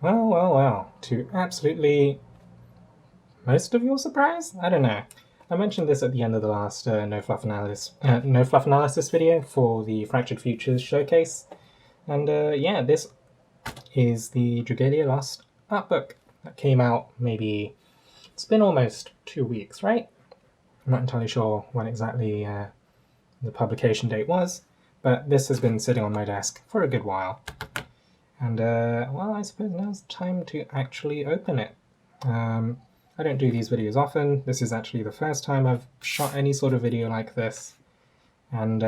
Well, to absolutely most of your surprise? I don't know. I mentioned this at the end of the last no fluff analysis video for the Fractured Futures showcase, and yeah, this is the Dragalia Lost Artbook that came out maybe, it's been almost 2 weeks, right? I'm not entirely sure when exactly the publication date was, but this has been sitting on my desk for a good while. And well, I suppose now's time to actually open it. I don't do these videos often. This is actually the first time I've shot any sort of video like this. And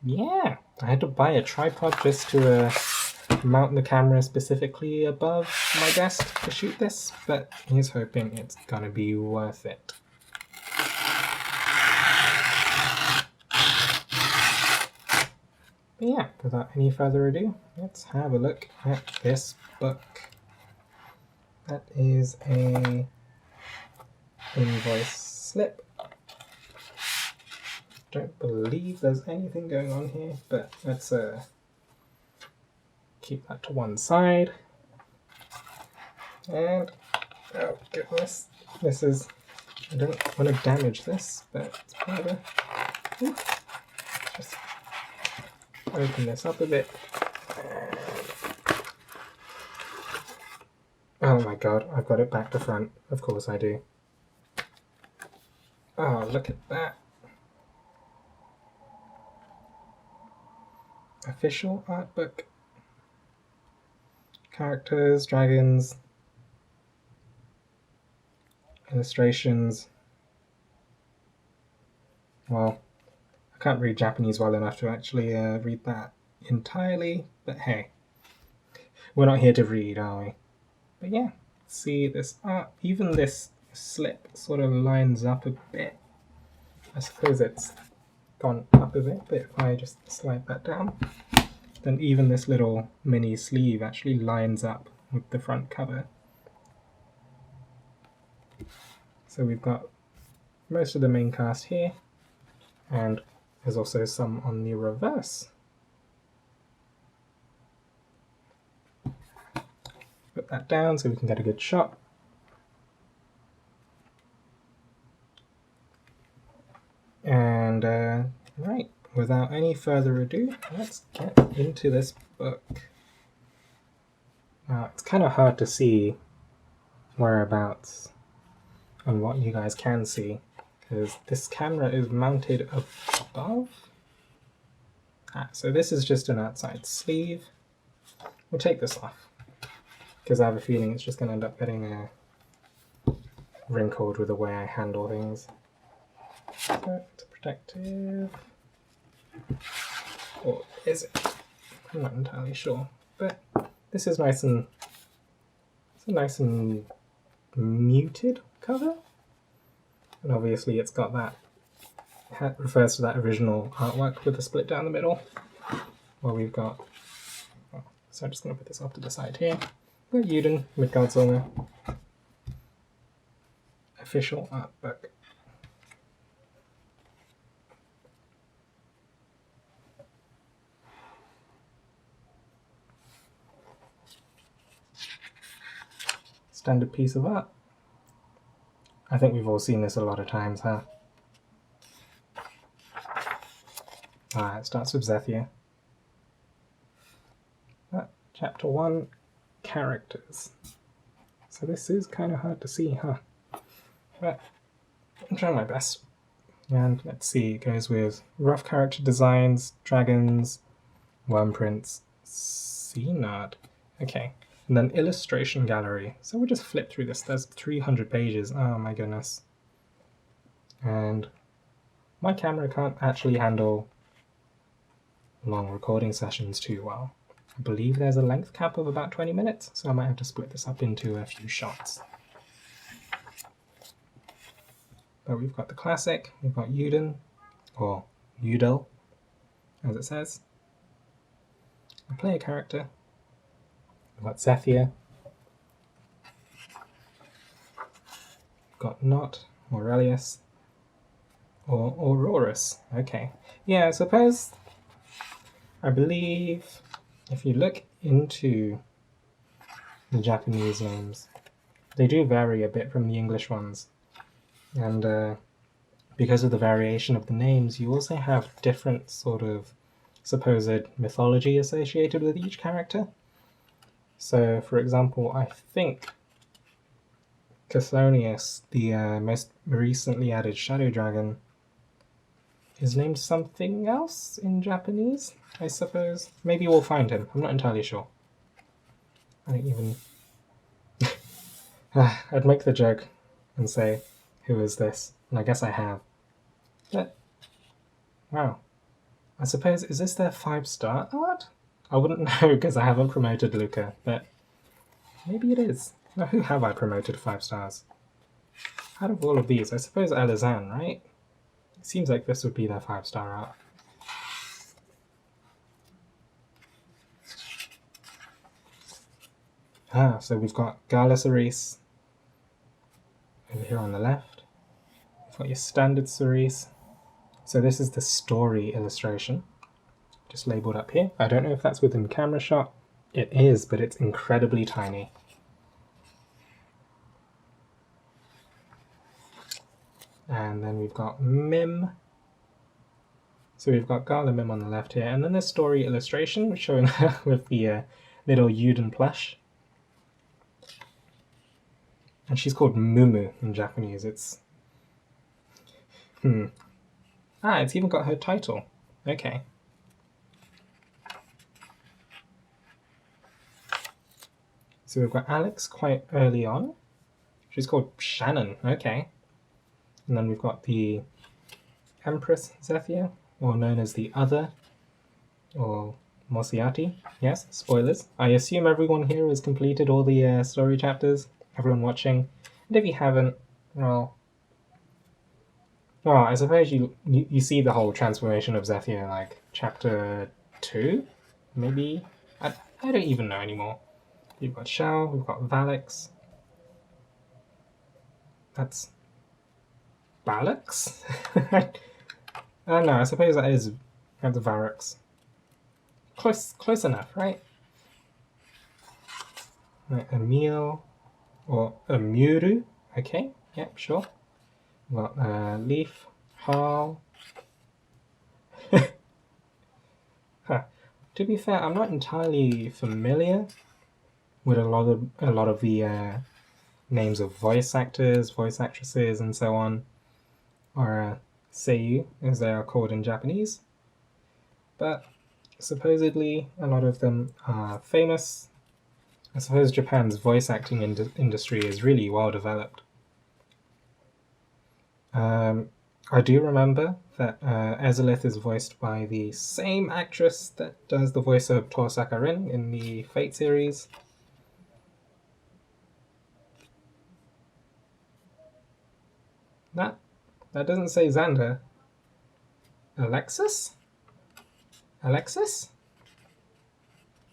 yeah, I had to buy a tripod just to mount the camera specifically above my desk to shoot this, but here's hoping it's gonna be worth it. But yeah, without any further ado, let's have a look at this book. That is a invoice slip. Don't believe there's anything going on here, but let's keep that to one side. And oh goodness, this is, I don't want to damage this, but it's part of a, just open this up a bit. Oh my god, I've got it back to front. Of course I do. Oh, look at that. Official art book. Characters, dragons, illustrations. Well, I can't read Japanese well enough to actually read that entirely, but hey, we're not here to read, are we? But yeah, see this art, even this slip sort of lines up a bit. I suppose it's gone up a bit, but if I just slide that down, then even this little mini sleeve actually lines up with the front cover. So we've got most of the main cast here, and there's also some on the reverse. Put that down so we can get a good shot. And right, without any further ado, let's get into this book. Now, it's kind of hard to see whereabouts and what you guys can see, because this camera is mounted above. So this is just an outside sleeve. We'll take this off, because I have a feeling it's just going to end up getting wrinkled with the way I handle things. So it's protective. Or is it? I'm not entirely sure. But this is nice and, it's a nice and muted cover. And obviously it's got that, it refers to that original artwork with the split down the middle. Well, we've got, so I'm just going to put this off to the side here. We've got Uden, Midgard's Honor. Official art book. Standard piece of art. I think we've all seen this a lot of times, huh? It starts with Zephyr. Chapter 1, characters. So this is kind of hard to see, huh? But I'm trying my best. And let's see, it goes with rough character designs, dragons, worm prints, Cnard. Okay. And then illustration gallery. So we'll just flip through this. There's 300 pages. Oh my goodness. And my camera can't actually handle long recording sessions too well. I believe there's a length cap of about 20 minutes, so I might have to split this up into a few shots. But we've got the classic, we've got Uden, or Udel, as it says. A player character. We've got Zephyr. We've got Not, Aurelius, or Aurorus. Okay. Yeah, I suppose, I believe, if you look into the Japanese names. They do vary a bit from the English ones. And because of the variation of the names, you also have different sort of supposed mythology associated with each character. So, for example, I think Chthonius, the most recently added shadow dragon, is named something else in Japanese, I suppose. Maybe we'll find him. I'm not entirely sure. I don't even... I'd make the joke and say, who is this? And I guess I have. But, wow. I suppose, is this their 5-star art? I wouldn't know because I haven't promoted Luca, but maybe it is. Now, who have I promoted 5 stars? Out of all of these, I suppose Elysium, right? It seems like this would be their 5-star art. So we've got Gala Cerise over here on the left. You've got your standard Cerise. So this is the story illustration, just labelled up here. I don't know if that's within camera shot. It is, but it's incredibly tiny. And then we've got Mim. So we've got Gala Mim on the left here, and then the story illustration showing her with the little Yuden plush. And she's called Mumu in Japanese. It's... it's even got her title. Okay. So we've got Alex quite early on. She's called Shannon. Okay. And then we've got the Empress Sofia, or known as the Other, or Mosiati. Yes, spoilers. I assume everyone here has completed all the story chapters. Everyone watching. And if you haven't, well, I suppose you see the whole transformation of Zephyr, like, chapter 2? Maybe? I don't even know anymore. We've got Shao, we've got Valix. That's... Valix? No, I suppose that's Varix. Close enough, right? Emil, or Amuru. Okay, yep, sure. We've got Leaf, Harl. To be fair, I'm not entirely familiar with a lot of the names of voice actors, voice actresses, and so on, or seiyuu, as they are called in Japanese. But supposedly a lot of them are famous. I suppose Japan's voice acting industry is really well developed. I do remember that Ezalith is voiced by the same actress that does the voice of Tosaka Rin in the Fate series. That doesn't say Xander. Alexis?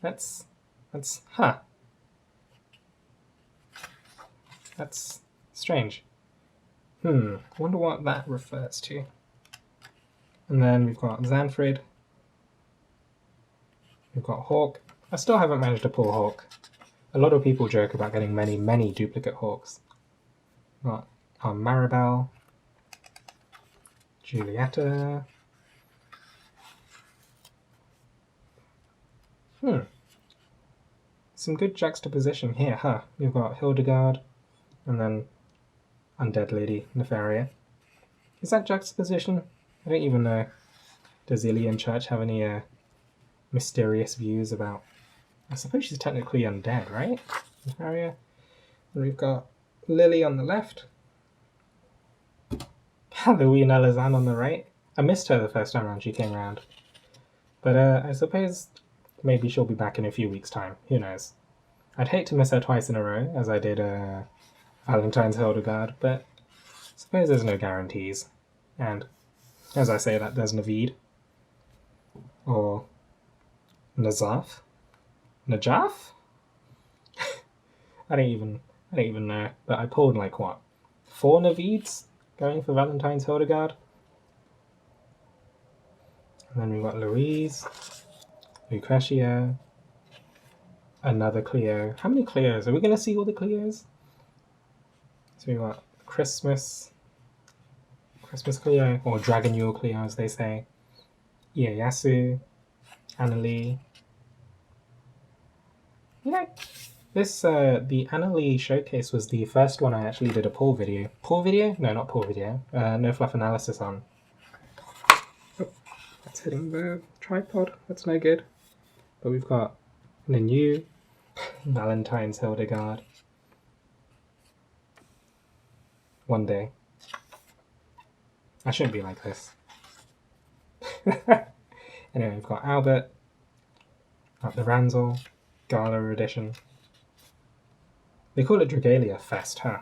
That's That's strange. Wonder what that refers to. And then we've got Xanfrid. We've got Hawk. I still haven't managed to pull Hawk. A lot of people joke about getting many duplicate Hawks. We've got Maribel. Julieta. Some good juxtaposition here, huh? We've got Hildegard, and then Undead Lady Nefaria. Is that juxtaposition? I don't even know. Does Ilian Church have any mysterious views about... I suppose she's technically undead, right? Nefaria. And we've got Lily on the left. Halloween Elizan on the right. I missed her the first time around she came around. But I suppose maybe she'll be back in a few weeks' time. Who knows? I'd hate to miss her twice in a row, as I did Valentine's Hildegard, but I suppose there's no guarantees. And as I say that, there's Naveed. Or Najaf? Najaf? I don't even know. But I pulled like what? 4 Naveeds going for Valentine's Hildegard. And then we've got Louise, Lucretia, another Cleo. How many Cleos? Are we going to see all the Cleos? So we got Christmas Cleo, or Dragon Yule Cleo as they say. Ieyasu, Annalie. You know, this, the Annalie showcase was the first one I actually did a pull video. Pull video? No, not pull video. No fluff analysis on. Oh, that's hitting the tripod. That's no good. But we've got the new Valentine's Hildegard. One day. I shouldn't be like this. Anyway, we've got Albert, got the Ranzel, Gala edition. They call it Dragalia Fest, huh?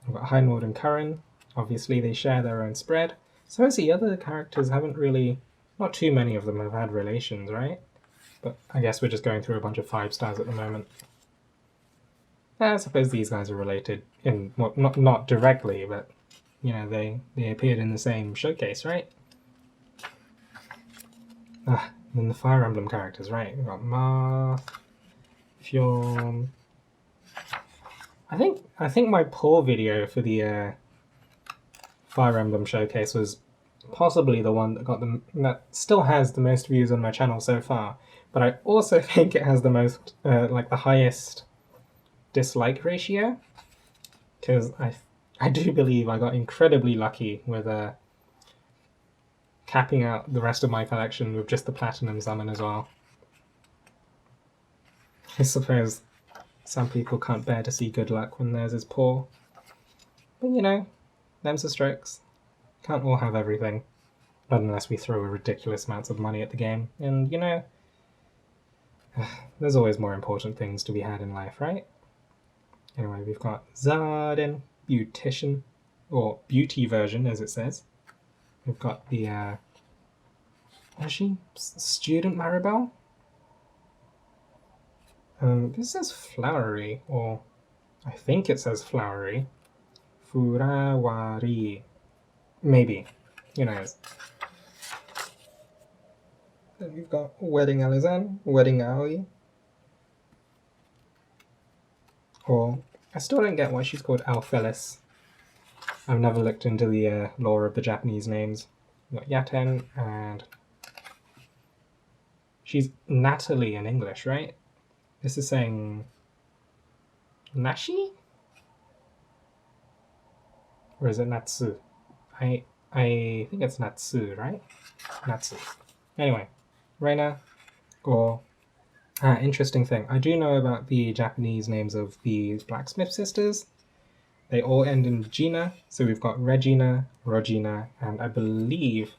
We've got Heinwald and Curran. Obviously, they share their own spread. So as the other characters haven't really... Not too many of them have had relations, right? But I guess we're just going through a bunch of 5 stars at the moment. I suppose these guys are related in... Well, not directly, but... You know, they appeared in the same showcase, right? Then the Fire Emblem characters, right? We've got Marth, Fjorm. I think my pull video for the Fire Emblem showcase was possibly the one that still has the most views on my channel so far. But I also think it has the most the highest dislike ratio, because I do believe I got incredibly lucky with capping out the rest of my collection with just the Platinum Summon as well. I suppose some people can't bear to see good luck when theirs is poor. But you know, them's the strokes. Can't all have everything. Not unless we throw ridiculous amounts of money at the game. And you know, there's always more important things to be had in life, right? Anyway, we've got Zarden, Beautician, or Beauty version as it says. We've got the, is she? Student Maribel? This says Flowery, or I think it says Flowery. Furawari. Maybe. Who knows? Then we've got Wedding Alizan, Wedding Aoi. Or, I still don't get why she's called Alphelis. I've never looked into the lore of the Japanese names. We've got Yaten, and she's Natalie in English, right? This is saying Nashi? Or is it Natsu? I think it's Natsu, right? Natsu. Anyway, Reina, or... interesting thing. I do know about the Japanese names of the blacksmith sisters. They all end in Gina, so we've got Regina, Rogina, and I believe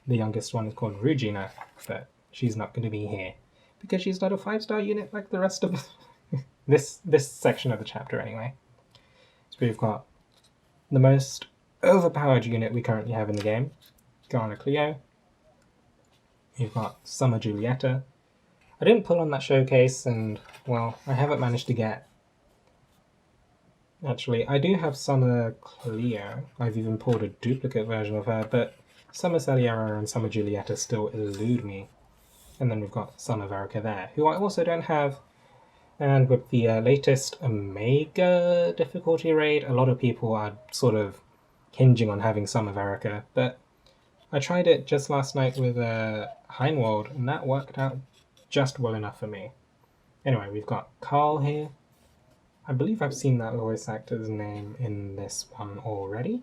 the youngest one is called Regina, but she's not going to be here because she's not a 5-star unit like the rest of this section of the chapter anyway. So we've got the most overpowered unit we currently have in the game, Gala Cleo. We've got Summer Julieta. I didn't pull on that showcase, and well, I haven't managed to get... Actually, I do have Summer Cleo. I've even pulled a duplicate version of her, but Summer Saliera and Summer Julieta still elude me. And then we've got Summer Verica there, who I also don't have. And with the latest Omega difficulty raid, a lot of people are sort of hinging on having Summer Verica, but I tried it just last night with Heinwald, and that worked out just well enough for me. Anyway, we've got Carl here. I believe I've seen that voice actor's name in this one already.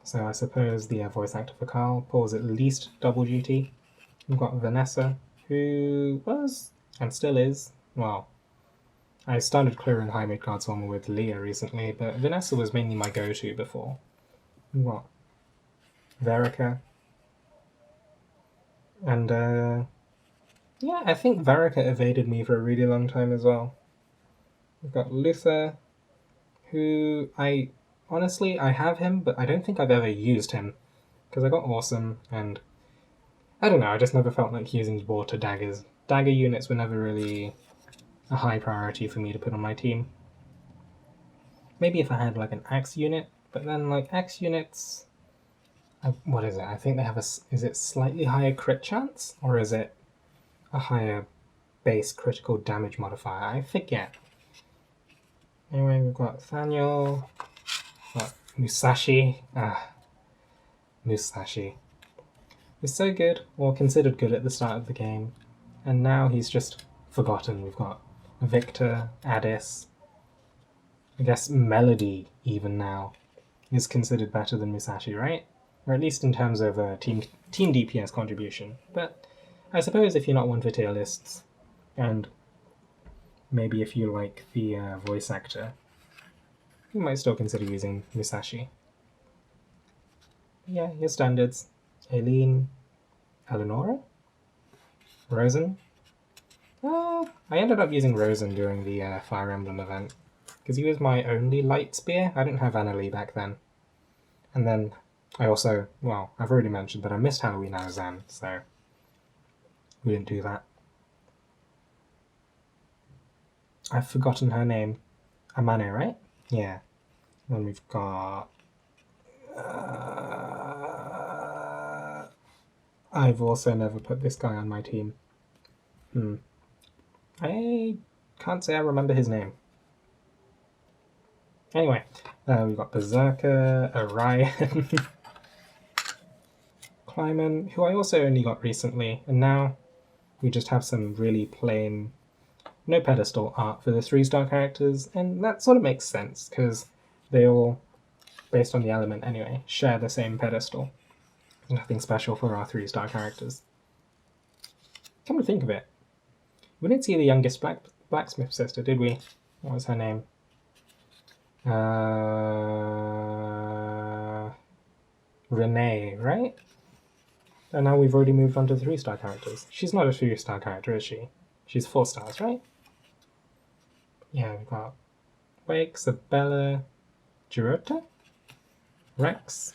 So I suppose the voice actor for Carl pulls at least double duty. We've got Vanessa, who was, and still is, well, I started clearing high mid-cards armor with Leah recently, but Vanessa was mainly my go-to before. We've got Verica. And, yeah, I think Verica evaded me for a really long time as well. We've got Lissa, who honestly, I have him, but I don't think I've ever used him, because I got Awesome, and I don't know, I just never felt like using water daggers. Dagger units were never really a high priority for me to put on my team. Maybe if I had like an axe unit, but then like axe units, What is it? I think they have is it slightly higher crit chance? Or is it a higher base critical damage modifier? I forget. Anyway, we've got Thaniel, got Musashi. Musashi. He's so good, or considered good at the start of the game, and now he's just forgotten. We've got Victor, Addis. I guess Melody, even now, is considered better than Musashi, right? Or at least in terms of team DPS contribution. But I suppose if you're not one for tier lists, and maybe if you like the voice actor, you might still consider using Musashi. Yeah, your standards. Aileen, Eleonora, Rosen. I ended up using Rosen during the Fire Emblem event, because he was my only light spear. I didn't have Annalie back then. And then I also, well, I've already mentioned that I missed Halloween Azan, so we didn't do that. I've forgotten her name. Amane, right? Yeah. Then we've got... I've also never put this guy on my team. I can't say I remember his name. Anyway, we've got Berserker, Orion, Kleiman, who I also only got recently, and now we just have some really plain, no pedestal art for the 3-star characters, and that sort of makes sense, because they all, based on the element anyway, share the same pedestal. Nothing special for our 3-star characters. Come to think of it, we didn't see the youngest blacksmith sister, did we? What was her name? Renee, right? And now we've already moved on to 3-star characters. She's not a 3-star character, is she? She's 4 stars, right? Yeah, we've got Wake, Sabella, Girota, Rex,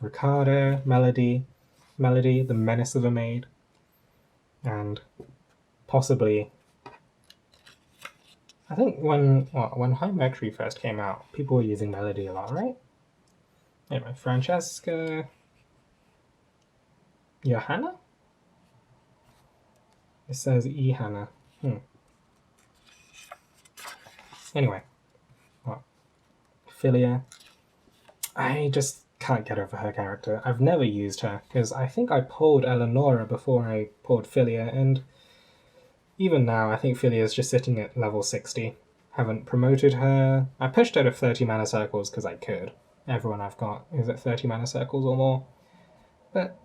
Ricardo, Melody, the Menace of a Maid, and possibly... I think when High Mercury first came out, people were using Melody a lot, right? Anyway, Francesca... Johanna? It says E-Hannah. Anyway. What? Philia. I just can't get over her character. I've never used her, because I think I pulled Eleonora before I pulled Philia, and even now I think Philia's just sitting at level 60. Haven't promoted her. I pushed her to 30 mana circles because I could. Everyone I've got is at 30 mana circles or more. But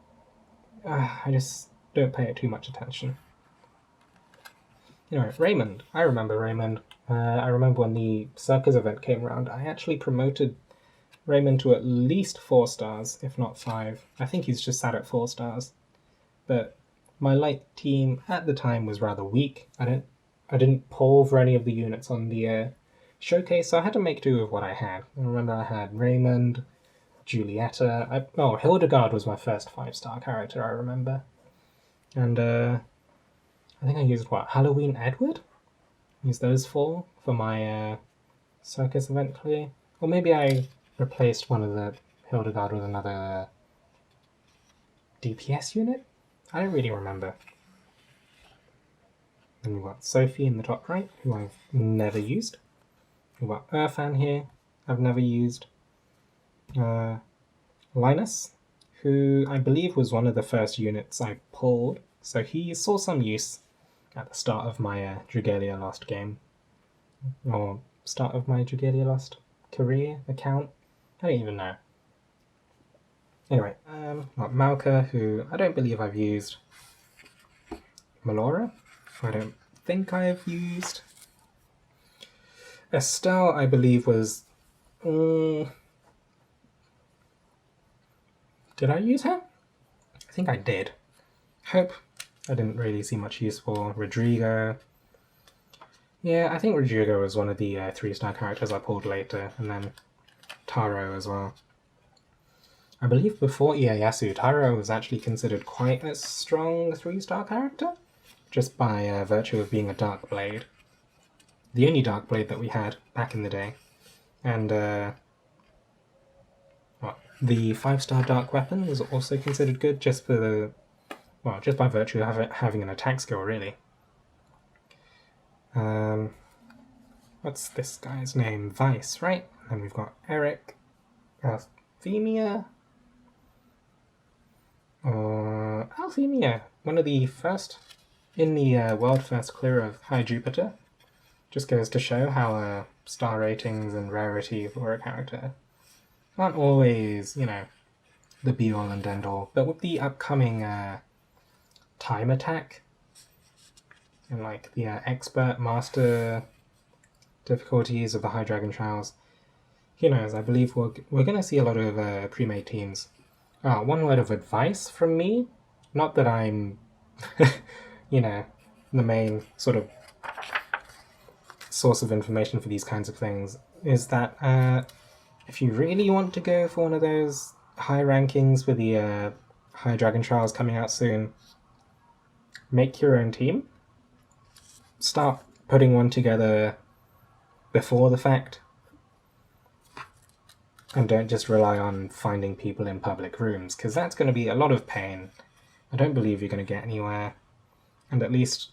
I just don't pay it too much attention. Anyway, Raymond. I remember Raymond. I remember when the circus event came around, I actually promoted Raymond to at least 4 stars, if not 5. I think he's just sat at 4 stars. But my light team at the time was rather weak. I didn't pull for any of the units on the showcase, so I had to make do with what I had. I remember I had Raymond, Julieta. Hildegard was my first 5-star character, I remember. And I think I used Halloween Edward? Used those 4 for my circus event clear. Or maybe I replaced one of the Hildegard with another DPS unit? I don't really remember. Then we've got Sophie in the top right, who I've never used. We've got Irfan here, I've never used. Linus, who I believe was one of the first units I pulled, so he saw some use at the start of my Dragalia Lost game. Or start of my Dragalia Lost career account? I don't even know. Anyway, got Malka, who I don't believe I've used. Melora, I don't think I've used. Estelle, I believe, was... did I use her? I think I did. Hope I didn't really see much use for. Rodrigo. Yeah, I think Rodrigo was one of the 3-star characters I pulled later, and then Taro as well. I believe before Ieyasu, Taro was actually considered quite a strong 3-star character, just by virtue of being a Dark Blade. The only Dark Blade that we had back in the day. And The 5-star dark weapon was also considered good just for the, well, just by virtue of having an attack skill, really. What's this guy's name? Vice, right? And we've got Eric, Althemia, or Althemia, one of the first in the world first clear of High Jupiter. Just goes to show how star ratings and rarity for a character aren't always, you know, the be-all and end-all. But with the upcoming time attack and like the expert master difficulties of the High Dragon Trials, who knows, I believe we're going to see a lot of pre-made teams. One word of advice from me, not that I'm, you know, the main sort of source of information for these kinds of things, is that if you really want to go for one of those high rankings with the High Dragon Trials coming out soon, make your own team. Start putting one together before the fact. And don't just rely on finding people in public rooms, because that's going to be a lot of pain. I don't believe you're going to get anywhere. And at least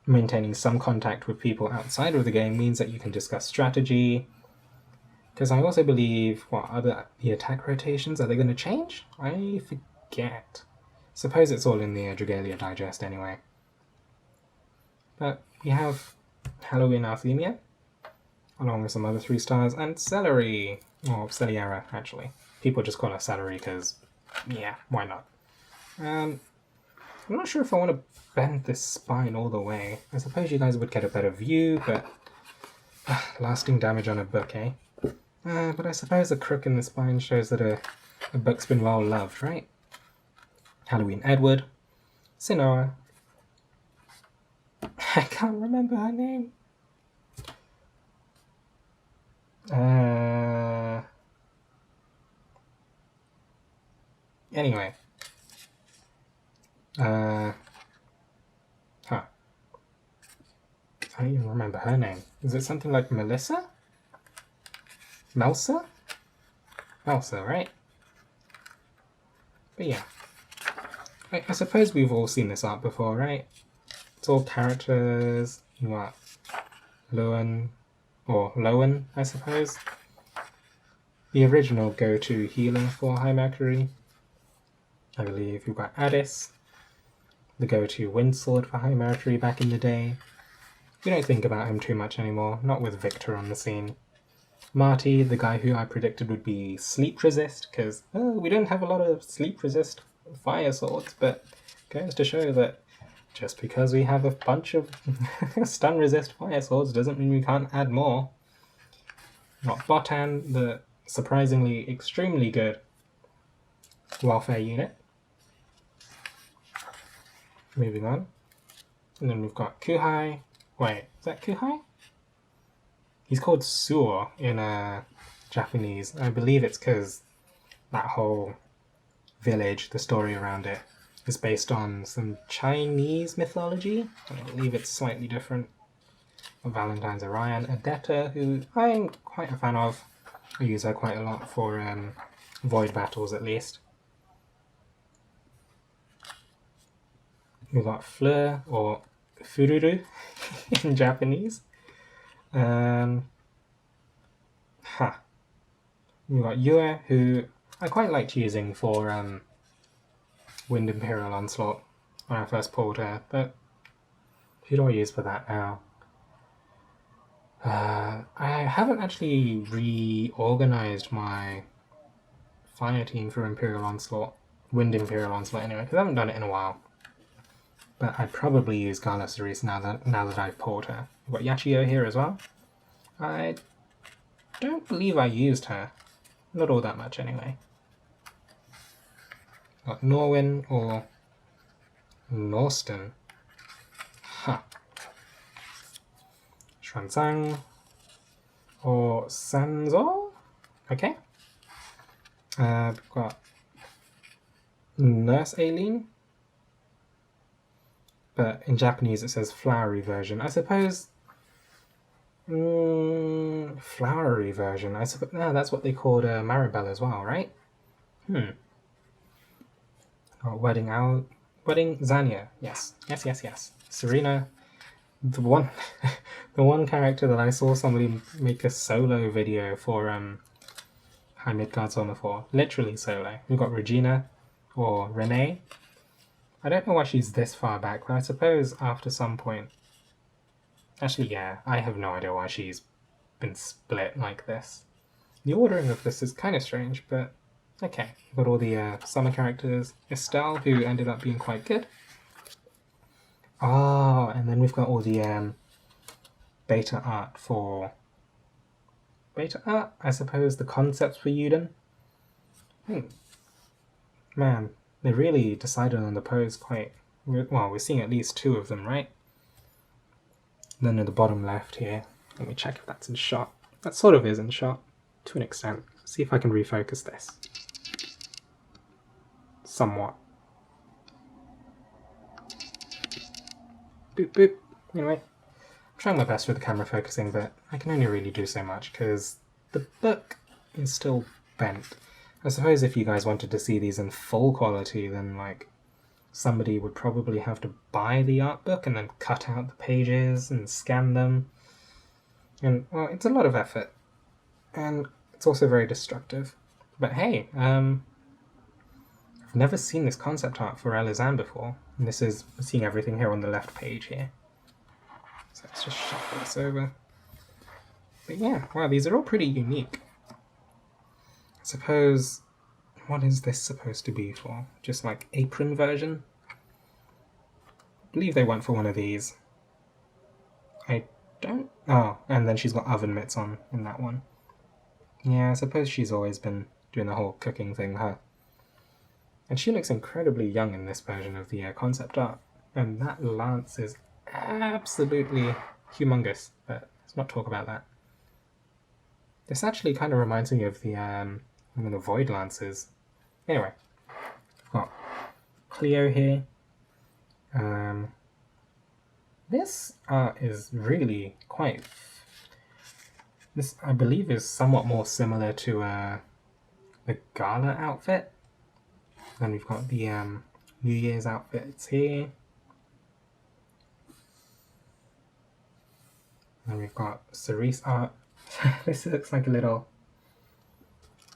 maintaining some contact with people outside of the game means that you can discuss strategy. Because I also believe, the attack rotations, are they going to change? I forget. Suppose it's all in the Dragalia digest anyway. But we have Halloween Althemia, along with some other 3 stars, and Celery, or Celiera, actually. People just call her Celery because, yeah, why not? I'm not sure if I want to bend this spine all the way. I suppose you guys would get a better view, but lasting damage on a book, eh? But I suppose a crook in the spine shows that a book's been well loved, right? Halloween Edward, Sinoa. I can't remember her name. Anyway. I don't even remember her name. Is it something like Melissa? Melsa? Melsa, right? But yeah. I suppose we've all seen this art before, right? It's all characters, what? Lowen, or Lowen, I suppose. The original go-to healer for High Mercury. I believe we've got Addis, the go-to wind sword for High Mercury back in the day. We don't think about him too much anymore, not with Victor on the scene. Marty, the guy who I predicted would be sleep resist, because we don't have a lot of sleep resist fire swords, but goes to show that just because we have a bunch of stun resist fire swords doesn't mean we can't add more. Got Botan, the surprisingly extremely good welfare unit. Moving on. And then we've got Kuhai. Wait, is that Kuhai? He's called Suo in Japanese. I believe it's because that whole village, the story around it, is based on some Chinese mythology. I believe it's slightly different. Valentine's Orion, Adetta, who I'm quite a fan of. I use her quite a lot for void battles, at least. We've got Fleur, or Fururu in Japanese. We've got Yue, who I quite liked using for Wind Imperial Onslaught when I first pulled her, but who do I use for that now? I haven't actually reorganized my fire team for Imperial Onslaught, Wind Imperial Onslaught anyway, because I haven't done it in a while. But I'd probably use Gala Cerise now that I've pulled her. We've got Yachio here as well. I don't believe I used her. Not all that much anyway. Got Norwin or Norston. Huh. Xuanzang or Sanzo. Okay. We've got Nurse Aileen. But in Japanese it says flowery version. I suppose... flowery version. I suppose that's what they called Maribel as well, right? Oh, Wedding Zanya. Yes. Serena, the one, the one character that I saw somebody make a solo video for High Midgard's Armor for. Literally solo. We've got Regina, or Renee. I don't know why she's this far back, but I suppose after some point... Actually, yeah, I have no idea why she's been split like this. The ordering of this is kind of strange, but okay. We've got all the summer characters. Estelle, who ended up being quite good. Oh, and then we've got all the beta art for... Beta art? I suppose the concepts for Yuden. Man, they really decided on the pose quite... Well, we're seeing at least 2 of them, right? Then at the bottom left here, let me check if that's in shot. That sort of is in shot, to an extent. See if I can refocus this. Somewhat. Boop boop. Anyway, I'm trying my best with the camera focusing, but I can only really do so much because the book is still bent. I suppose if you guys wanted to see these in full quality, then like somebody would probably have to buy the art book and then cut out the pages and scan them. And, well, it's a lot of effort. And it's also very destructive. But hey, I've never seen this concept art for Elysium before. And this is seeing everything here on the left page here. So let's just shuffle this over. But yeah, wow, these are all pretty unique. I suppose... What is this supposed to be for? Just like apron version? I believe they went for one of these. I don't... Oh, and then she's got oven mitts on in that one. Yeah, I suppose she's always been doing the whole cooking thing, huh? And she looks incredibly young in this version of the concept art. And that lance is absolutely humongous, but let's not talk about that. This actually kind of reminds me of the Void Lances. Anyway, I've got Cleo here. This art is really quite... This, I believe, is somewhat more similar to the Gala outfit. Then we've got the New Year's outfits here. And we've got Cerise art. This looks like a little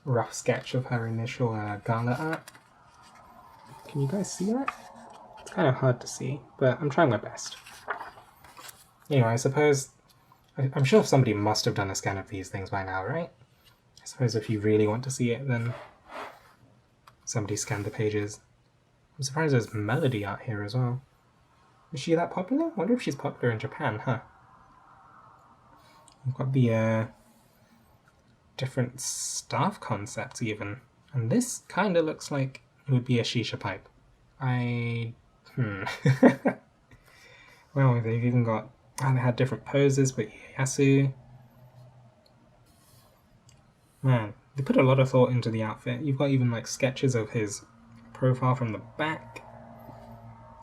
rough sketch of her initial Gala art. Can you guys see that? It's kind of hard to see, but I'm trying my best. Anyway, I suppose... I'm sure somebody must have done a scan of these things by now, right? I suppose if you really want to see it, then somebody scanned the pages. I'm surprised there's melody art here as well. Is she that popular? I wonder if she's popular in Japan, huh? We've got the different staff concepts even. And this kind of looks like it would be a shisha pipe. Well, they've even got... And they had different poses, but Ieyasu... Man, they put a lot of thought into the outfit. You've got even like sketches of his profile from the back.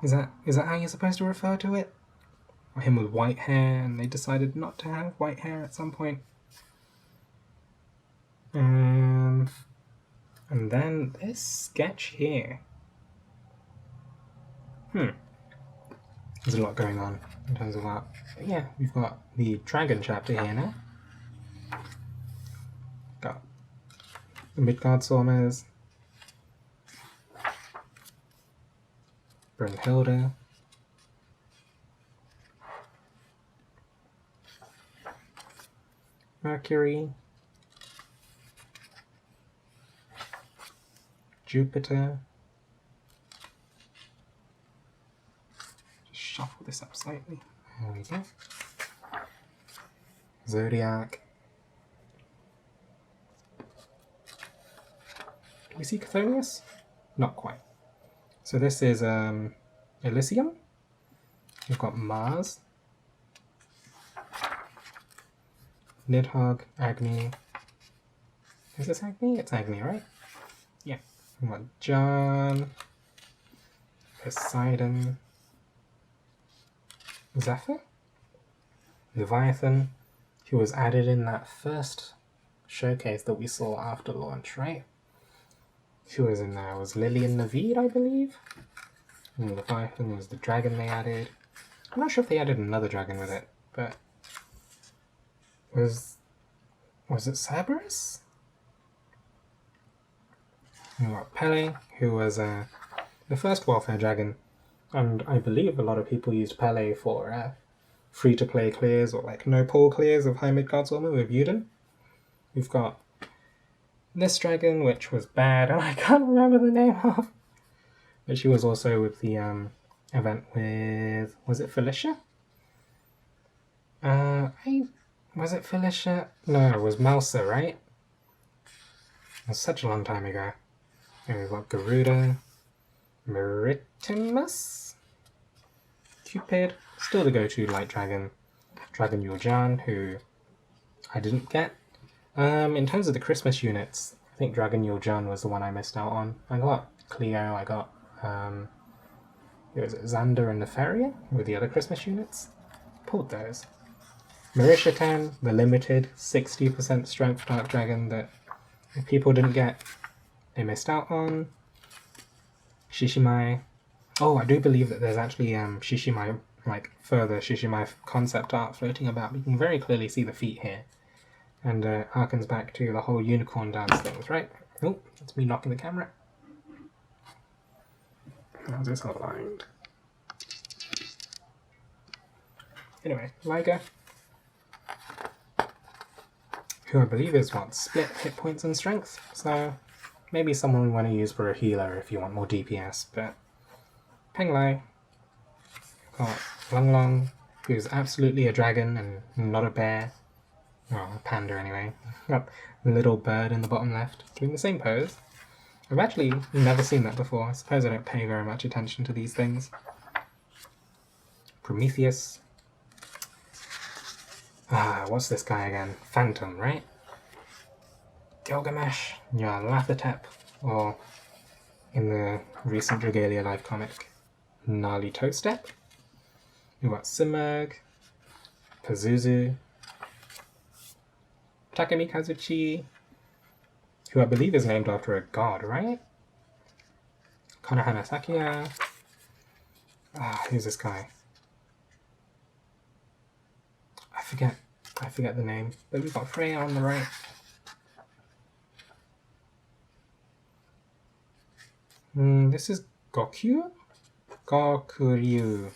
Is that how you're supposed to refer to it? Or him with white hair, and they decided not to have white hair at some point. And then this sketch here. There's a lot going on in terms of art. But yeah, we've got the Dragon chapter here now. Got the Midgard Sawmers. Brunhilde. Mercury. Jupiter. Just shuffle this up slightly. There we go. Zodiac. Do we see Chthonius? Not quite. So this is Elysium. We've got Mars. Nidhogg, Agni. Is this Agni? It's Agni, right? Yeah. We've got John. Poseidon. Zephyr? Leviathan, who was added in that first showcase that we saw after launch, right? Who was in there? It was Lillian Naveed, I believe. And the Leviathan was the dragon they added. I'm not sure if they added another dragon with it, but was it Cerberus? We got Pele, who was the first welfare dragon, and I believe a lot of people used Pele for free-to-play clears or like no-poll clears of High Midgard's Armor with Yuden. We've got this dragon, which was bad, and I can't remember the name of. But she was also with the event with, was it Felicia? Was it Felicia? No, it was Mousa, right? It was such a long time ago. And we've got Garuda, Maritimus, Cupid, still the go-to light dragon, Dragon Yuljan, who I didn't get. In terms of the Christmas units, I think Dragon Yuljan was the one I missed out on. I got Cleo, I got it was Xander and Nefaria with the other Christmas units. Pulled those. Marishatan, the limited 60% strength dark dragon that people didn't get, they missed out on. Shishimai. Oh, I do believe that there's actually Shishimai, like further Shishimai concept art floating about. You can very clearly see the feet here. And harkens back to the whole unicorn dance things, right? Oh, that's me knocking the camera. How's this aligned? Anyway, Liger, who I believe is what, split hit points and strength, so maybe someone we want to use for a healer if you want more DPS, but Penglai, got Long Long, who's absolutely a dragon and not a bear, well, a panda anyway, got the little bird in the bottom left, doing the same pose. I've actually never seen that before. I suppose I don't pay very much attention to these things. Prometheus. What's this guy again? Phantom, right? Gilgamesh, Nyarlathotep, or in the recent Dragalia live comic, Gnarly Toestep. We've got Simurg, Pazuzu, Takemi Kazuchi, who I believe is named after a god, right? Konohana Sakuya. Who's this guy? I forget the name, but we've got Freya on the right. This is Gokyu? Gokuryu.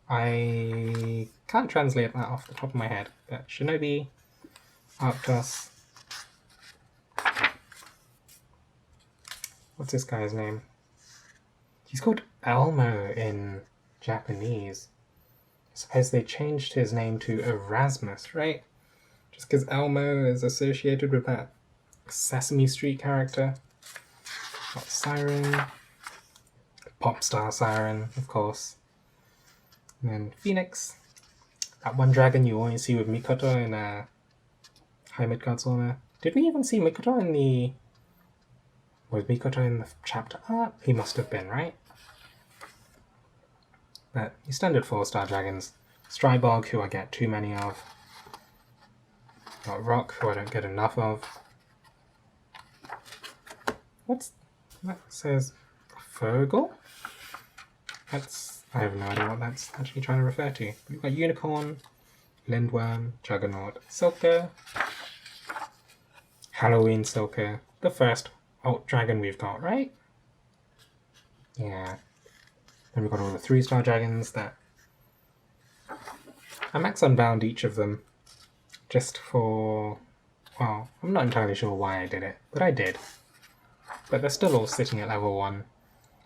I can't translate that off the top of my head, but Shinobi, Arctos. What's this guy's name? He's called Elmo in Japanese. I suppose they changed his name to Erasmus, right? Just because Elmo is associated with that Sesame Street character. Got Siren. Popstar Siren, of course. And then Phoenix. That one dragon you always see with Mikoto in High Midgard's Armor. Did we even see Mikoto in the... Was Mikoto in the chapter art? He must have been, right? But your standard 4-star dragons. Strybog, who I get too many of. Got Rock, who I don't get enough of. That says Fergal? I have no idea what that's actually trying to refer to. We've got Unicorn, Lindworm, Juggernaut, Silka, Halloween Silka, the first alt dragon we've got, right? Yeah. Then we've got all the 3-star dragons that I max unbound each of them just for, well, I'm not entirely sure why I did it, but I did. But they're still all sitting at level 1.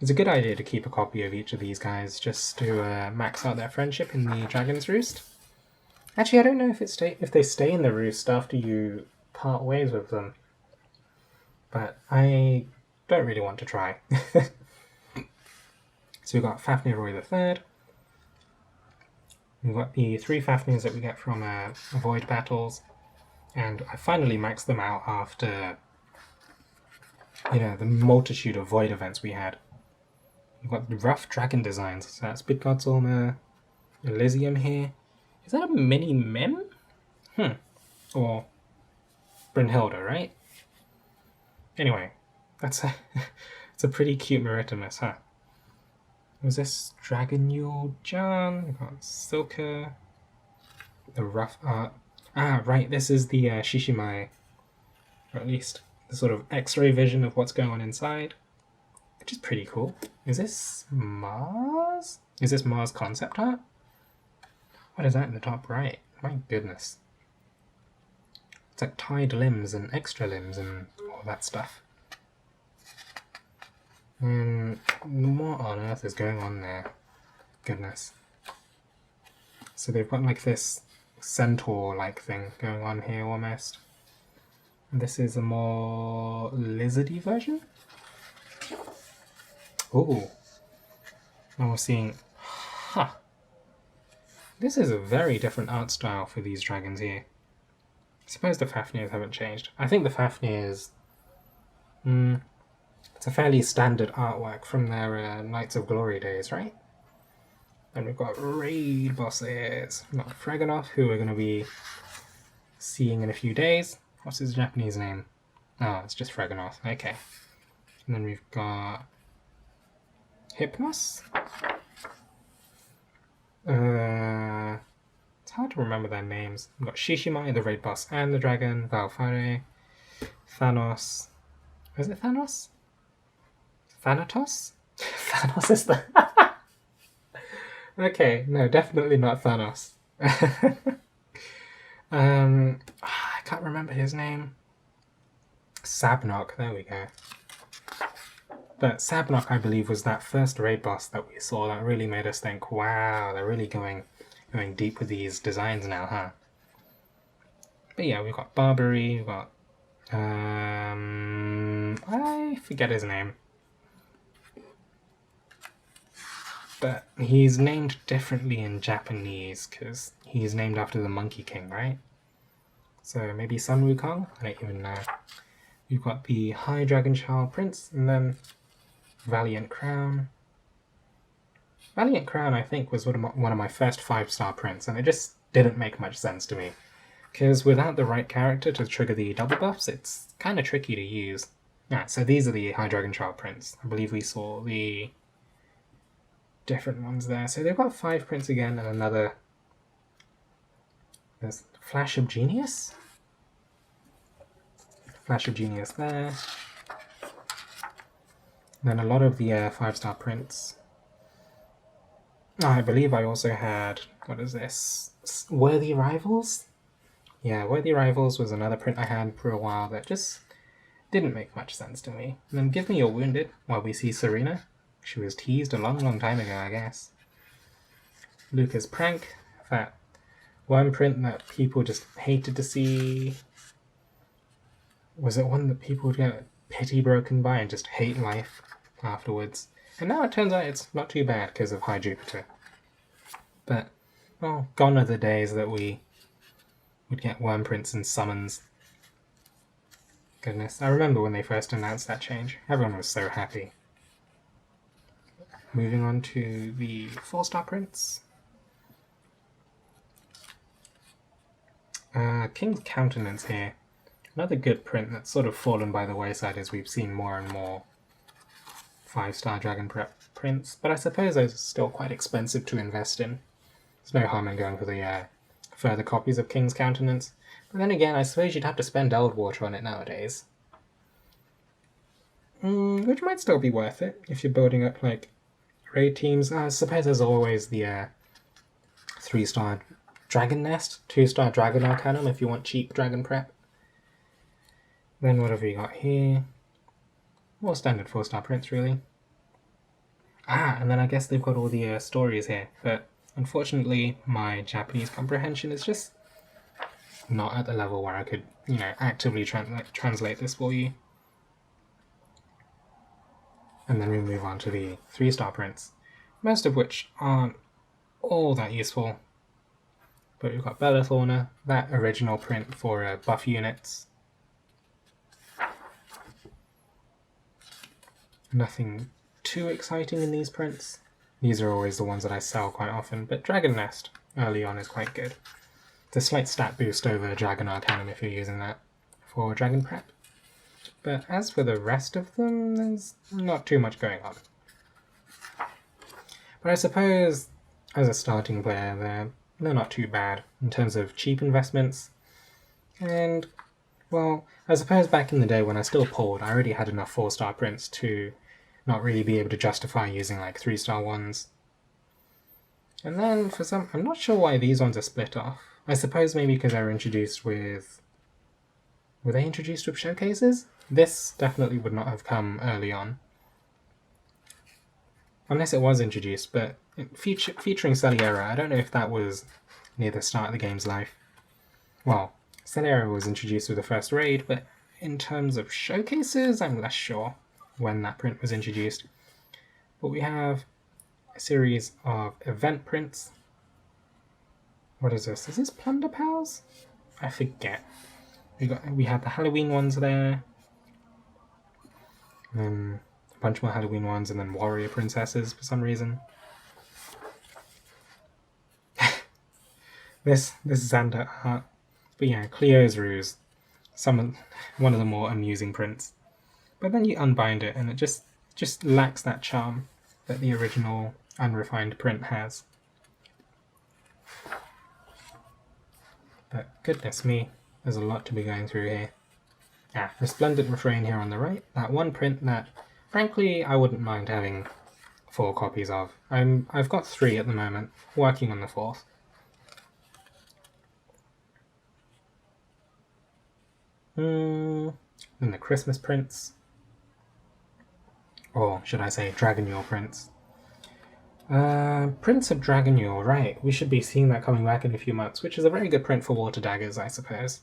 It's a good idea to keep a copy of each of these guys just to max out their friendship in the Dragon's Roost. Actually, I don't know if they stay in the Roost after you part ways with them, but I don't really want to try. So we've got Fafnir Roy III. We've got the 3 Fafnirs that we get from Void Battles, and I finally maxed them out after, the multitude of Void events we had. We've got the rough dragon designs, so that's Midgard's Armor, Elysium here. Is that a mini Mem? Or Brynhilda, right? Anyway, that's a, it's a pretty cute Maritimus, huh? Was this Dragon Yule John? We've got Silka. The rough art. Ah, right, this is the Shishimai. Or at least the sort of X-ray vision of what's going on inside. Which is pretty cool. Is this Mars? Is this Mars concept art? What is that in the top right? My goodness. It's like tied limbs and extra limbs and all that stuff. And what on earth is going on there? Goodness. So they've got like this centaur-like thing going on here almost. And this is a more lizardy version? Ooh. Now we're seeing... Huh. This is a very different art style for these dragons here. I suppose the Fafnirs haven't changed. I think the Fafnirs... it's a fairly standard artwork from their Knights of Glory days, right? And we've got raid bosses. We've got Fraganoff, who we're going to be seeing in a few days. What's his Japanese name? Oh, it's just Fraganoff. Okay. And then we've got... Hypnos? It's hard to remember their names. We've got Shishimai, the raid boss, and the dragon. Valfare. Thanos. Is it Thanos? Thanatos? Thanos is the... Okay, no, definitely not Thanos. I can't remember his name. Sabnok, there we go. But Sabnok, I believe, was that first raid boss that we saw that really made us think, wow, they're really going deep with these designs now, huh? But yeah, we've got Barberie, we've got... I forget his name. But he's named differently in Japanese, because he's named after the Monkey King, right? So maybe Sun Wukong? I don't even know. We've got the High Dragon Child Prince, and then Valiant Crown. Valiant Crown, I think, was one of my first 5-star prints, and it just didn't make much sense to me. Because without the right character to trigger the double buffs, it's kind of tricky to use. Yeah, so these are the High Dragon Child prints. I believe we saw the different ones there. So they've got 5 prints again, and another... There's Flash of Genius? Flash of Genius there. Then a lot of the 5-star prints. Oh, I believe I also had... What is this? Worthy Rivals? Yeah, Worthy Rivals was another print I had for a while that just didn't make much sense to me. And then Give Me Your Wounded, while we see Serena. She was teased a long time ago, I guess. Luca's Prank, that one print that people just hated to see. Was it one that people would get pity broken by and just hate life afterwards? And now it turns out it's not too bad because of High Jupiter. But, well, gone are the days that we would get worm prints and summons. Goodness, I remember when they first announced that change. Everyone was so happy. Moving on to the 4-star prints. King's Countenance here. Another good print that's sort of fallen by the wayside as we've seen more and more 5-star Dragon Prep prints, but I suppose those are still quite expensive to invest in. There's no harm in going for the further copies of King's Countenance. But then again, I suppose you'd have to spend Eld Water on it nowadays. Which might still be worth it if you're building up like raid teams. I suppose there's always the 3-star Dragon Nest, 2-star Dragon Arcanum if you want cheap Dragon Prep. Then what have we got here? More standard 4-star prints, really. Ah, and then I guess they've got all the stories here, but unfortunately my Japanese comprehension is just not at the level where I could, actively translate this for you. And then we move on to the 3-star prints, most of which aren't all that useful. But we've got Bellathorna, that original print for buff units. Nothing too exciting in these prints. These are always the ones that I sell quite often, but Dragon Nest early on is quite good. It's a slight stat boost over Dragon Arcanum if you're using that for Dragon Prep. But as for the rest of them, there's not too much going on. But I suppose, as a starting player, they're not too bad in terms of cheap investments. And, well, I suppose back in the day when I still pulled, I already had enough 4-star prints to not really be able to justify using like 3-star ones. And then for some, I'm not sure why these ones are split off. I suppose maybe because they were introduced with... Were they introduced with showcases? This definitely would not have come early on. Unless it was introduced, but featuring Celiera, I don't know if that was near the start of the game's life. Well, Celiera was introduced with the first raid, but in terms of showcases, I'm less sure when that print was introduced. But we have a series of event prints. What is this? Is this Plunder Pals? I forget. We had the Halloween ones there. A bunch more Halloween ones, and then warrior princesses for some reason. This Xander art. But yeah, Cleo's Ruse. One of the more amusing prints. But then you unbind it and it just lacks that charm that the original unrefined print has. But goodness me, there's a lot to be going through here. Resplendent Refrain here on the right. That one print that, frankly, I wouldn't mind having 4 copies of. I've got 3 at the moment, working on the 4th. Then the Christmas prints. Or should I say Dragonure prints. Prince of Dragonure, right. We should be seeing that coming back in a few months, which is a very good print for Water Daggers, I suppose.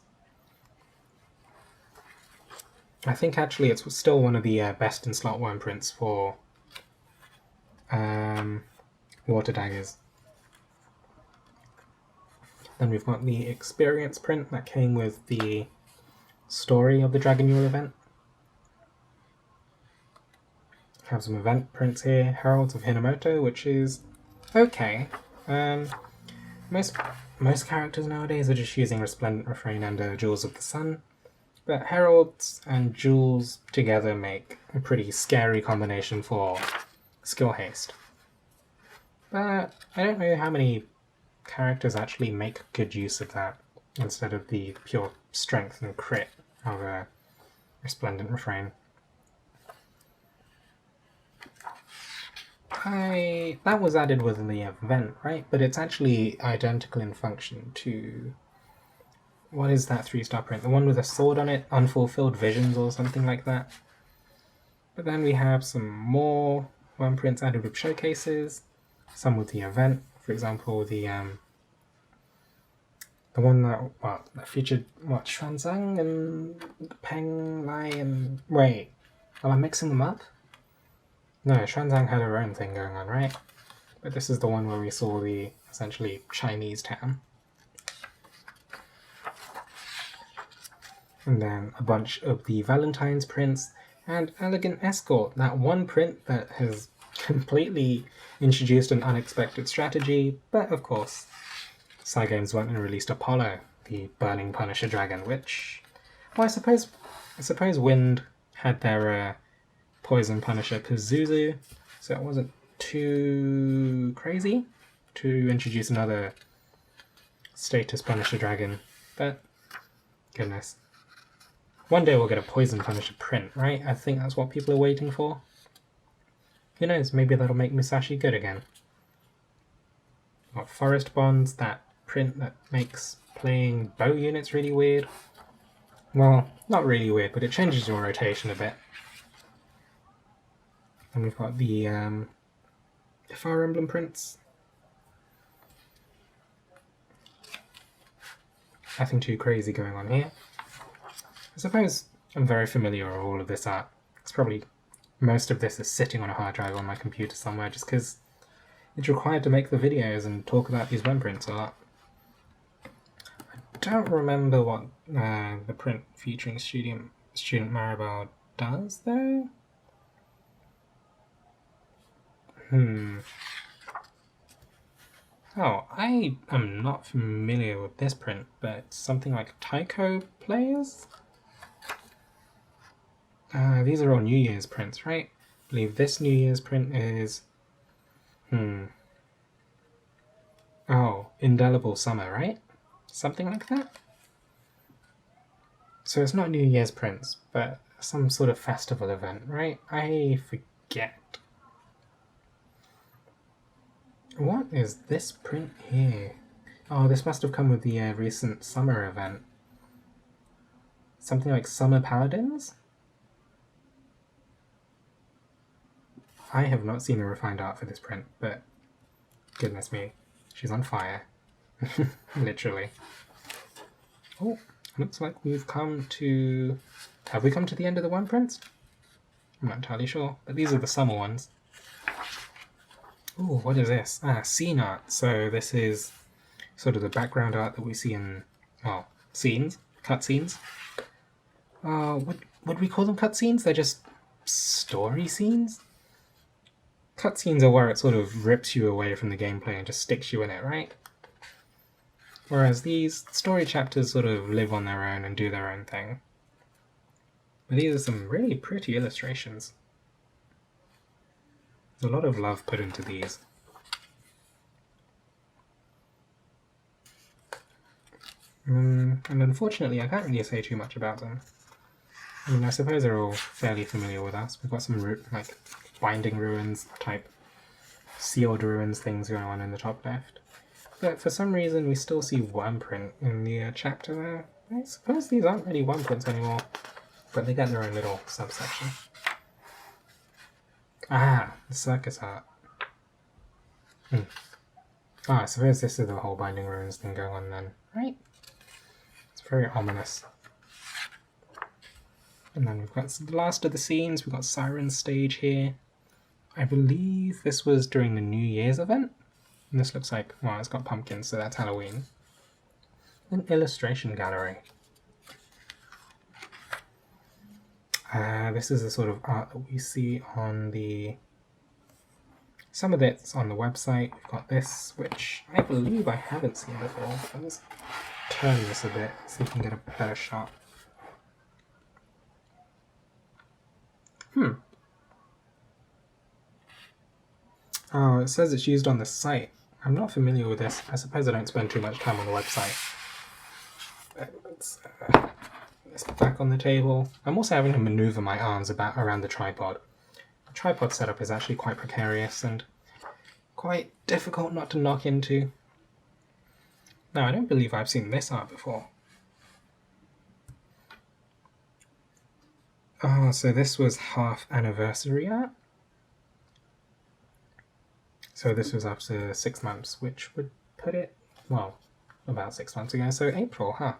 I think actually it's still one of the best in slot 1 prints for Water Daggers. Then we've got the Experience print that came with the story of the Dragonure event. Have some event prints here. Heralds of Hinamoto, which is okay. Most characters nowadays are just using Resplendent Refrain and Jewels of the Sun. But Heralds and Jewels together make a pretty scary combination for skill haste. But I don't know how many characters actually make good use of that instead of the pure strength and crit of a Resplendent Refrain. That was added within the event, right? But it's actually identical in function to... What is that 3-star print? The one with a sword on it? Unfulfilled Visions or something like that. But then we have some more 1 prints added with showcases. Some with the event. For example, the one that featured, Xuanzang and Peng Lai and... Wait, am I mixing them up? No, Xuanzang had her own thing going on, right? But this is the one where we saw the, essentially, Chinese town. And then a bunch of the Valentine's prints, and Elegant Escort, that one print that has completely introduced an unexpected strategy, but of course, Cygames went and released Apollo, the Burning Punisher Dragon, which, well, I suppose Wind had their Poison Punisher Pazuzu, so it wasn't too crazy to introduce another status Punisher Dragon, but goodness. One day we'll get a Poison Punisher print, right? I think that's what people are waiting for. Who knows, maybe that'll make Musashi good again. Got Forest Bonds, that print that makes playing bow units really weird. Well, not really weird, but it changes your rotation a bit. And we've got the Fire Emblem prints. Nothing too crazy going on here. I suppose I'm very familiar with all of this art. It's probably most of this is sitting on a hard drive on my computer somewhere just because it's required to make the videos and talk about these web prints a lot. I don't remember what the print featuring Student Maribel does though. Oh, I am not familiar with this print, but it's something like Taiko players? These are all New Year's prints, right? I believe this New Year's print is... Oh, Indelible Summer, right? Something like that? So it's not New Year's prints, but some sort of festival event, right? I forget. What is this print here? Oh, this must have come with the recent summer event. Something like Summer Paladins? I have not seen the refined art for this print, but goodness me, she's on fire. Literally. Oh, looks like we've come to... Have we come to the end of the one prints? I'm not entirely sure, but these are the summer ones. Ooh, what is this? Scene art. So this is sort of the background art that we see in, well, scenes, cutscenes. Would we call them cutscenes? They're just story scenes? Cutscenes are where it sort of rips you away from the gameplay and just sticks you in it, right? Whereas these story chapters sort of live on their own and do their own thing. But these are some really pretty illustrations. There's a lot of love put into these. And unfortunately, I can't really say too much about them. I mean, I suppose they're all fairly familiar with us. We've got some like binding ruins type sealed ruins things going on in the top left. But for some reason, we still see one print in the chapter there. I suppose these aren't really one prints anymore, but they get their own little subsection. Ah, the circus art. I suppose this is the whole binding ruins thing going on then, right? It's very ominous. And then we've got the last of the scenes. We've got Siren's stage here. I believe this was during the New Year's event. And this looks like, well, it's got pumpkins, so that's Halloween. An illustration gallery. This is the sort of art that we see on the... Some of it's on the website. We've got this, which I believe I haven't seen before. Let's turn this a bit, see if we can get a better shot. Oh, it says it's used on the site. I'm not familiar with this. I suppose I don't spend too much time on the website. Let's this back on the table. I'm also having to maneuver my arms around the tripod. The tripod setup is actually quite precarious and quite difficult not to knock into. Now, I don't believe I've seen this art before. Oh, so this was half anniversary art? So this was after 6 months, which would put it, well, about 6 months ago, so April, huh?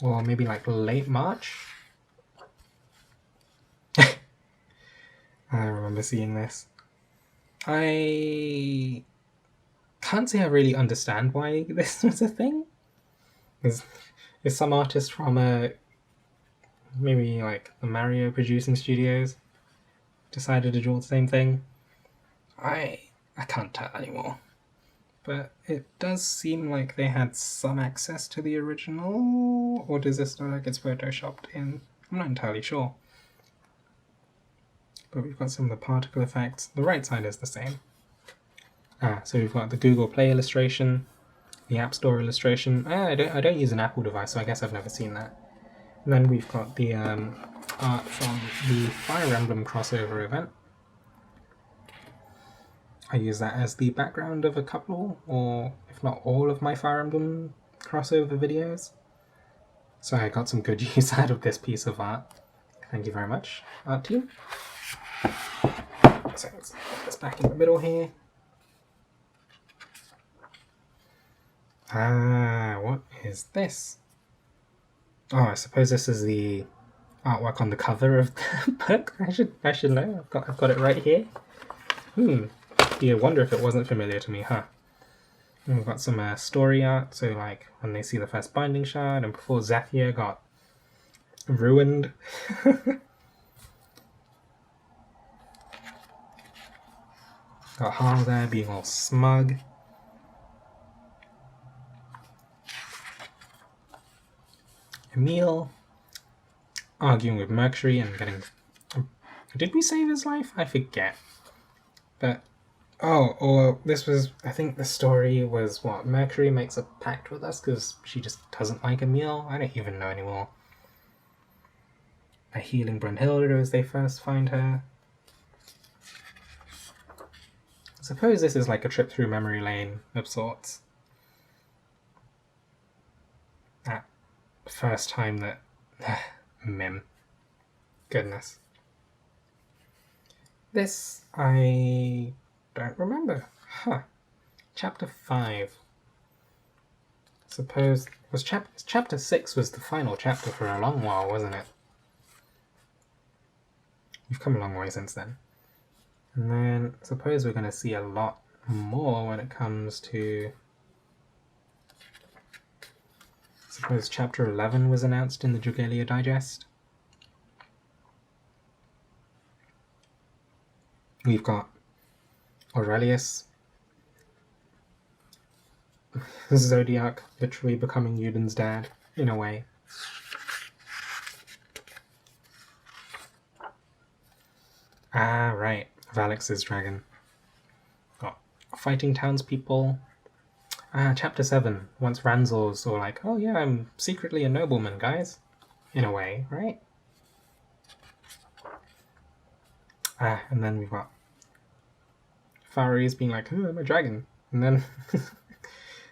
Or maybe like late March? I remember seeing this. I can't say I really understand why this was a thing. Is some artist from maybe like the Mario producing studios decided to draw the same thing? I can't tell anymore. But it does seem like they had some access to the original, or does this look like it's photoshopped in? I'm not entirely sure. But we've got some of the particle effects. The right side is the same. So we've got the Google Play illustration, the App Store illustration. I don't use an Apple device, so I guess I've never seen that. And then we've got the art from the Fire Emblem crossover event. I use that as the background of a couple, or if not all, of my Fire Emblem crossover videos. So I got some good use out of this piece of art. Thank you very much, art team. So let's put this back in the middle here. What is this? Oh, I suppose this is the artwork on the cover of the book. I should know. I've got it right here. You wonder if it wasn't familiar to me, huh? And we've got some story art, so like when they see the first binding shard and before Zephyr got ruined. Got Harl there being all smug. Emile arguing with Mercury and getting Did we save his life? I forget. But, oh, or this was, I think the story was what? Mercury makes a pact with us because she just doesn't like a meal? I don't even know anymore. A healing Brunhilde as they first find her. I suppose this is like a trip through memory lane of sorts. That first time that... Mim. Goodness. This, I don't remember. Huh. Chapter 5. Suppose... was Chapter 6 was the final chapter for a long while, wasn't it? We've come a long way since then. And then I suppose we're going to see a lot more when it comes to... I suppose Chapter 11 was announced in the Dragalia Digest. We've got Aurelius, Zodiac literally becoming Euden's dad, in a way. Ah, right. Valex's dragon. Got fighting townspeople. Ah, Chapter 7. Once Ranzor's all like, oh yeah, I'm secretly a nobleman, guys. In a way, right? Ah, and then we've got Faris being like, oh, I'm a dragon. And then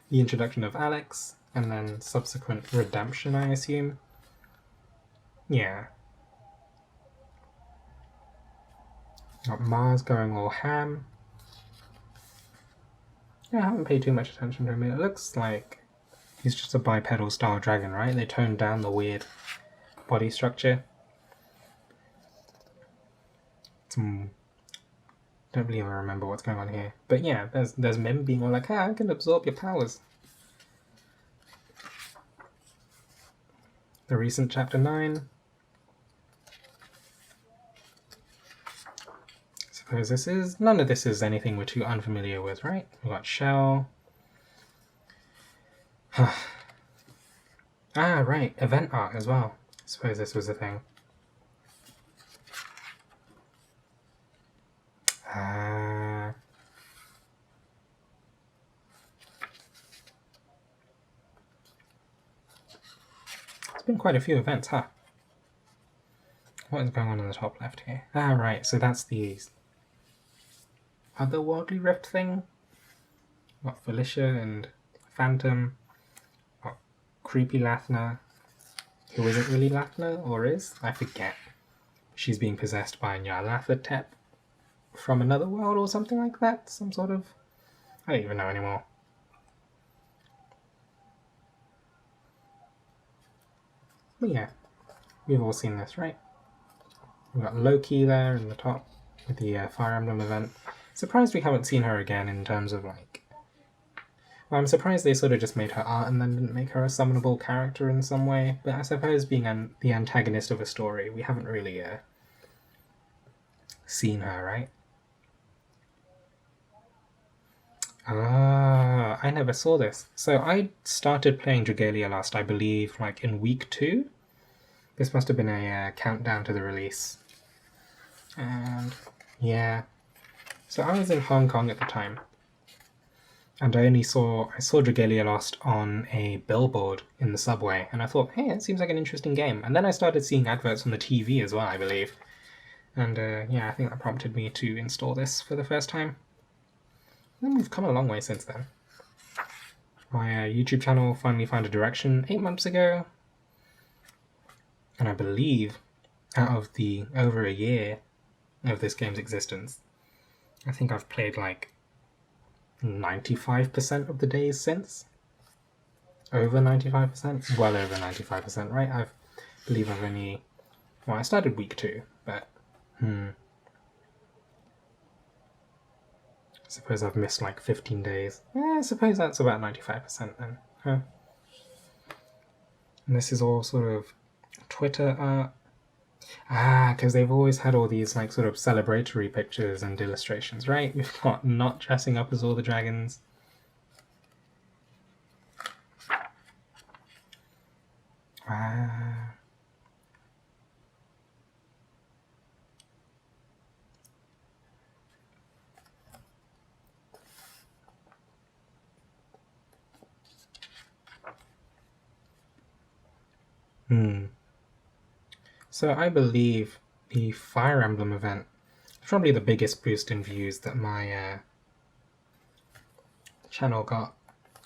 the introduction of Alex, and then subsequent redemption, I assume. Yeah. Got Mars going all ham. Yeah, I haven't paid too much attention to him. It looks like he's just a bipedal style dragon, right? They toned down the weird body structure. Don't really even remember what's going on here. But yeah, there's Mim being all like, ah, I can absorb your powers. The recent Chapter 9. Suppose this is... none of this is anything we're too unfamiliar with, right? We've got Shell. Ah, right. Event art as well. Suppose this was a thing. There's been quite a few events, huh? What is going on in the top left here? Ah, right. So that's the otherworldly rift thing. Got Felicia and Phantom. Got creepy Lathna, who isn't really Lathna, or is? I forget. She's being possessed by Nyarlathotep from another world or something like that. Some sort of... I don't even know anymore. But yeah, we've all seen this, right? We've got Loki there in the top with the Fire Emblem event. Surprised we haven't seen her again in terms of like... well, I'm surprised they sort of just made her art and then didn't make her a summonable character in some way. But I suppose being the antagonist of a story, we haven't really seen her, right? Ah, I never saw this. So I started playing Dragalia last, I believe, like in week 2. This must have been a countdown to the release. And yeah. So I was in Hong Kong at the time. And I saw Dragalia Lost on a billboard in the subway. And I thought, hey, it seems like an interesting game. And then I started seeing adverts on the TV as well, I believe. And yeah, I think that prompted me to install this for the first time. And we've come a long way since then. My YouTube channel finally found a direction 8 months ago. And I believe out of the over a year of this game's existence, I think I've played like 95% of the days since. Over 95%? Well over 95%, right? I believe I've only... well, I started week 2, but... I suppose I've missed like 15 days. Yeah, I suppose that's about 95% then. Huh? And this is all sort of Twitter art. Ah, because they've always had all these like sort of celebratory pictures and illustrations, right? We've got not dressing up as all the dragons. Ah. So I believe the Fire Emblem event is probably the biggest boost in views that my channel got.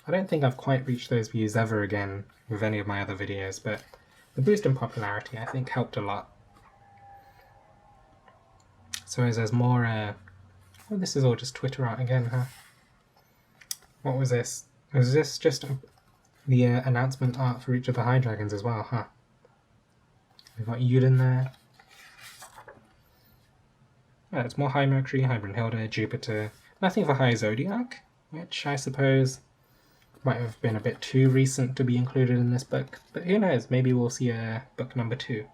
I don't think I've quite reached those views ever again with any of my other videos, but the boost in popularity I think helped a lot. So as there's more, oh, this is all just Twitter art again, huh? What was this? Was this just the announcement art for each of the High Dragons as well, huh? We've got Yuden there. Oh, it's more High Mercury, High Brunhilde, Jupiter. Nothing for High Zodiac, which I suppose might have been a bit too recent to be included in this book, but who knows, maybe we'll see a book number 2.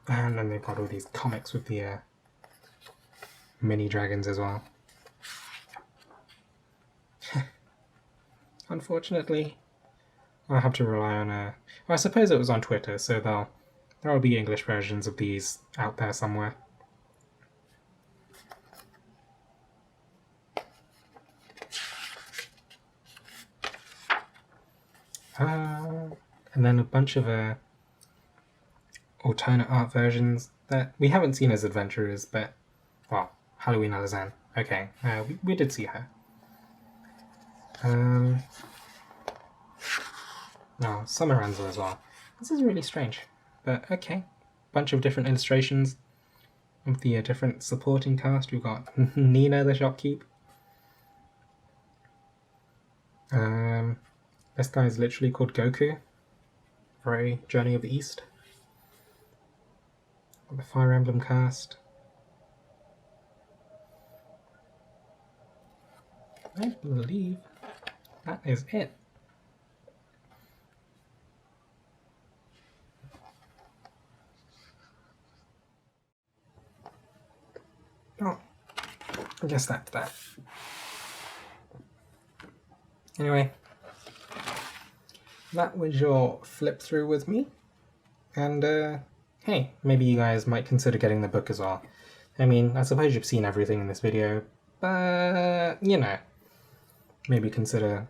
And then they've got all these comics with the mini dragons as well. Unfortunately, I'll have to rely on well, I suppose it was on Twitter, so there'll be English versions of these out there somewhere. And then a bunch of alternate art versions that we haven't seen as adventurers, but, well, Halloween Alazan. Okay, we did see her. No, Summeranza as well. This is really strange, but okay. Bunch of different illustrations of the different supporting cast. We've got Nina the shopkeep. This guy is literally called Goku. Very Journey of the East. The Fire Emblem cast. I believe that is it. Oh, I guess that's that. Anyway, that was your flip through with me, and hey, maybe you guys might consider getting the book as well. I mean, I suppose you've seen everything in this video, but, you know, maybe consider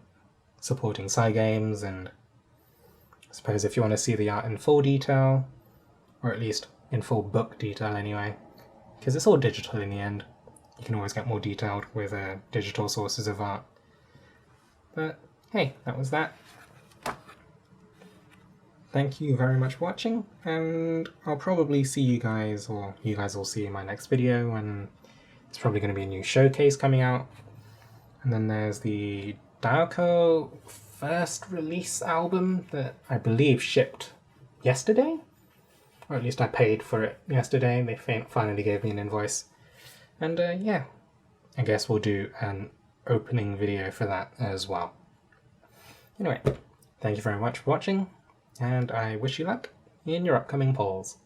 supporting Cygames, and I suppose if you want to see the art in full detail, or at least in full book detail anyway, because it's all digital in the end. You can always get more detailed with digital sources of art. But hey, that was that. Thank you very much for watching, and I'll probably see you guys, or you guys will see in my next video, and it's probably going to be a new showcase coming out. And then there's the Daoko first release album that I believe shipped yesterday? Or at least I paid for it yesterday. They finally gave me an invoice. And yeah, I guess we'll do an opening video for that as well. Anyway, thank you very much for watching, and I wish you luck in your upcoming polls.